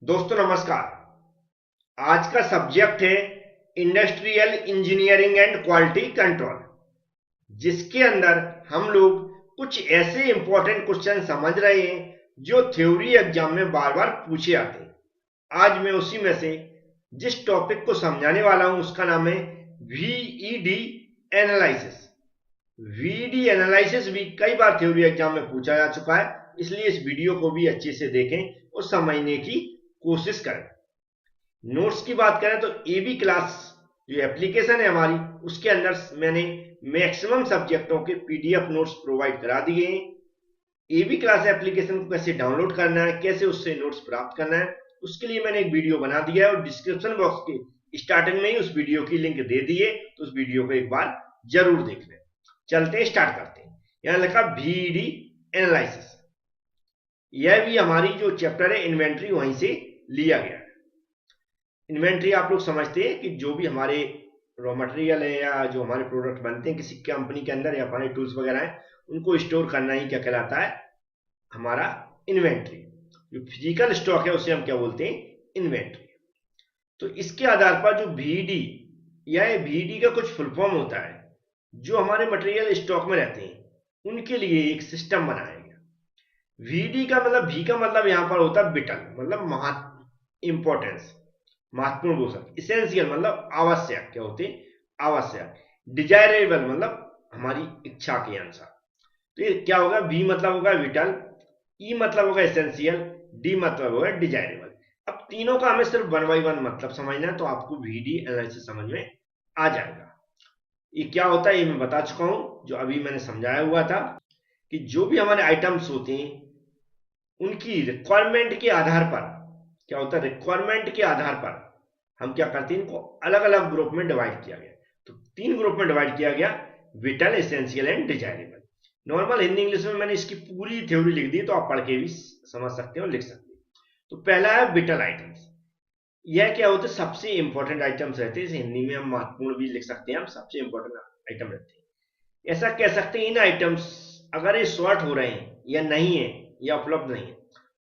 दोस्तों नमस्कार। आज का सब्जेक्ट है industrial engineering and quality control, जिसके अंदर हम लोग कुछ ऐसे इंपॉर्टेंट क्वेश्चन समझ रहे हैं जो थ्योरी एग्जाम में बार बार पूछे आते हैं। आज मैं उसी में से जिस टॉपिक को समझाने वाला हूं उसका नाम है वीईडी एनालिसिस। वीईडी एनालिसिस भी कई बार थ्योरी एग्जाम में पूछा जा चुका है, इसलिए इस वीडियो को भी अच्छे से देखें और समझने की कोशिश करें। नोट्स की बात करें तो एबी क्लास जो एप्लीकेशन है हमारी, उसके अंदर मैंने मैक्सिमम सब्जेक्टों के पीडीएफ नोट्स प्रोवाइड करा दिए हैं। एबी क्लास एप्लीकेशन को कैसे डाउनलोड करना है, कैसे उससे नोट्स प्राप्त करना है, उसके लिए मैंने एक वीडियो बना दिया है और डिस्क्रिप्शन बॉक्स के स्टार्टिंग में ही उस वीडियो की लिंक दे दी है, तो उस वीडियो को एक बार जरूर देख लें। चलते हैं, स्टार्ट करते हैं। यहां लिखा वीईडी एनालिसिस। यह भी हमारी जो चैप्टर है इन्वेंट्री, वहीं से लिया गया है। इन्वेंट्री आप लोग समझते हैं कि जो भी हमारे रॉ मटेरियल है या जो हमारे प्रोडक्ट बनते हैं किसी कंपनी के अंदर या हमारे टूल्स वगैरह हैं, उनको स्टोर करना ही क्या कहलाता है, हमारा इन्वेंट्री। जो फिजिकल स्टॉक है उसे हम क्या बोलते हैं, इन्वेंट्री। तो इसके आधार पर जो वीडी या वीडी का कुछ फुल फॉर्म होता है, जो हमारे मटेरियल स्टॉक में रहते हैं उनके लिए एक सिस्टम बनाया गया। वीडी का मतलब, वी का मतलब यहां पर होता है विटल, मतलब इंपॉर्टेंस, महत्वपूर्ण बोल सकते। इसेंशियल मतलब आवश्यक, क्या होते आवश्यक। डिजायरेबल मतलब हमारी इच्छा के अनुसार। तो ये क्या होगा, वी मतलब होगा विटल, ई मतलब होगा एसेंशियल, डी मतलब होगा डिजायरेबल। अब तीनों का हमें सिर्फ 1 by 1 मतलब समझना है, तो आपको वीडी एनालिसिस समझ में आ जाएगा। ये क्या होता है ये मैं बता चुका हूं, जो अभी मैंने समझाया हुआ था कि जो भी हमारे आइटम्स होते हैं उनकी रिक्वायरमेंट के आधार पर क्या होता है, रिक्वायरमेंट के आधार पर हम क्या करते हैं, इनको अलग अलग ग्रुप में डिवाइड किया गया। तो 3 ग्रुप में डिवाइड किया गया, whittle, essential and desirable. Normal Hindi English में मैंने इसकी पूरी थ्योरी लिख दी, तो आप पढ़ के भी समझ सकते हो, लिख सकते हो। तो पहला है विटल आइटम्स। यह क्या होता है, सबसे इंपॉर्टेंट आइटम्स रहते हैं। हिंदी में हम महत्वपूर्ण भी लिख सकते हैं, हम सबसे इंपॉर्टेंट आइटम रहते हैं, ऐसा कह सकते हैं। इन आइटम्स अगर ये शॉर्ट हो रहे हैं या नहीं है या उपलब्ध नहीं है,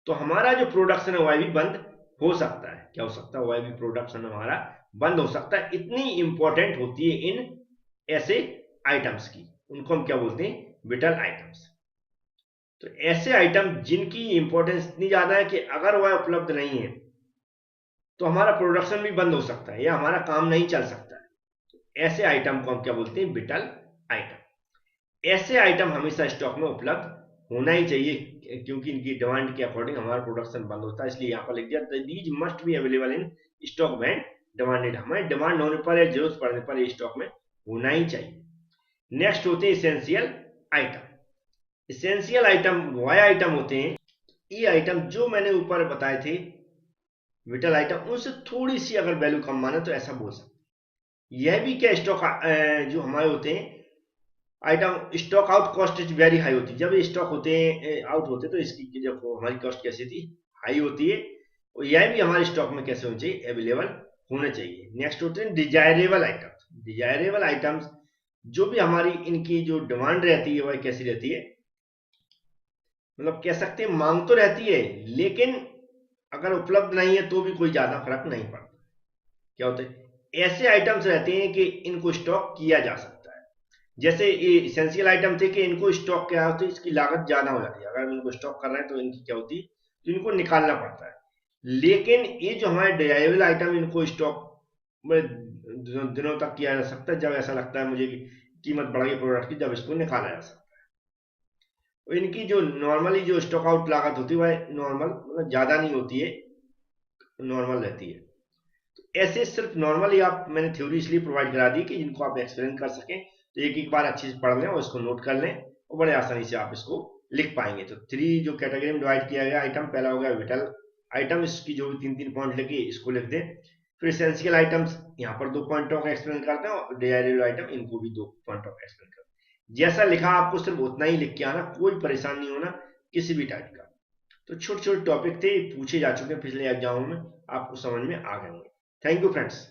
तो हमारा जो प्रोडक्शन है वह भी बंद हो सकता है। क्या हो सकता है, वह भी प्रोडक्शन हमारा बंद हो सकता है। इतनी इंपॉर्टेंट होती है इन ऐसे आइटम्स की, उनको हम क्या बोलते हैं, विटल आइटम्स। तो ऐसे आइटम जिनकी इंपॉर्टेंस इतनी ज्यादा है कि अगर वह उपलब्ध नहीं है तो हमारा प्रोडक्शन भी बंद हो सकता है या हमारा काम नहीं चल सकता है। तो ऐसे आइटम को हम क्या बोलते हैं, विटल आइटम। ऐसे आइटम हमेशा स्टॉक में उपलब्ध होना ही चाहिए, क्योंकि इनकी डिमांड के अकॉर्डिंग हमारा प्रोडक्शन बंद होता है। इसलिए यहाँ पर लिख दिया, these must be available in stock when demanded. हमें डिमांड होने पर या जरूरत पड़ने पर ये स्टॉक में होना ही चाहिए। नेक्स्ट होते हैं इसेंशियल आइटम। इसेंशियल आइटम वह आइटम होते हैं, ये आइटम जो मैंने ऊपर बताए थे विटल आइटम, उनसे थोड़ी सी अगर वैल्यू कम माने तो ऐसा बोल सकते हैं। यह भी क्या स्टॉक जो हमारे होते हैं item, stock out cost very high होती है। जब ये स्टॉक होते हैं आउट होते हैं तो इसकी जब हमारी कॉस्ट कैसी थी, हाई होती है। और यह भी हमारे स्टॉक में कैसे होने चाहिए, अवेलेबल होने चाहिए। नेक्स्ट होते हैं डिजायरेबल आइटम्स। डिजायरेबल आइटम्स जो भी हमारी इनकी जो डिमांड रहती है वह कैसी रहती है, मतलब कह सकते हैं मांग तो रहती है, लेकिन अगर उपलब्ध नहीं है तो भी कोई ज्यादा फर्क नहीं पड़ता। क्या होता है, ऐसे आइटम्स रहते हैं कि इनको स्टॉक किया जा सकता है। जैसे ये इसेंशियल आइटम थे कि इनको स्टॉक क्या होती है, इसकी लागत ज्यादा हो जाती है। अगर इनको स्टॉक कर रहे हैं तो इनकी क्या होती है, तो इनको निकालना पड़ता है। लेकिन ये जो हमारे डिजायरेबल आइटम, इनको स्टॉक में दिनों तक किया जा सकता है, जब ऐसा लगता है मुझे कि कीमत बढ़ गई प्रोडक्ट की, जब इसको निकाला जा सकता है। और इनकी जो नॉर्मली जो स्टॉक आउट लागत होती है वह नॉर्मल, मतलब ज्यादा नहीं होती है, नॉर्मल रहती है। ऐसे सिर्फ नॉर्मली आप, मैंने थ्योरी इसलिए प्रोवाइड करा दी कि जिनको आप एक्सप्लेन कर सकें, तो एक एक बार अच्छे से पढ़ लें और इसको नोट कर लें और बड़े आसानी से आप इसको लिख पाएंगे। तो 3 जो कैटेगरी में डिवाइड किया गया आइटम, पहला हो गया विटल आइटम, इसकी जो भी 3-3 पॉइंट लेके इसको लिख दें। फिर एसेंशियल आइटम्स, यहाँ पर 2 पॉइंटों का एक्सप्लेन करते हैं, और डिजायरेबल आइटम, इनको भी 2 पॉइंटों का एक्सप्लेन करते हैं। जैसा लिखा आपको सिर्फ उतना ही लिख के आना, कोई परेशान नहीं होना किसी भी टाइप का। तो छोटे छोटे टॉपिक थे, पूछे जा चुके हैं पिछले एग्जामों में, आपको समझ में आ गए होंगे। Thank you friends.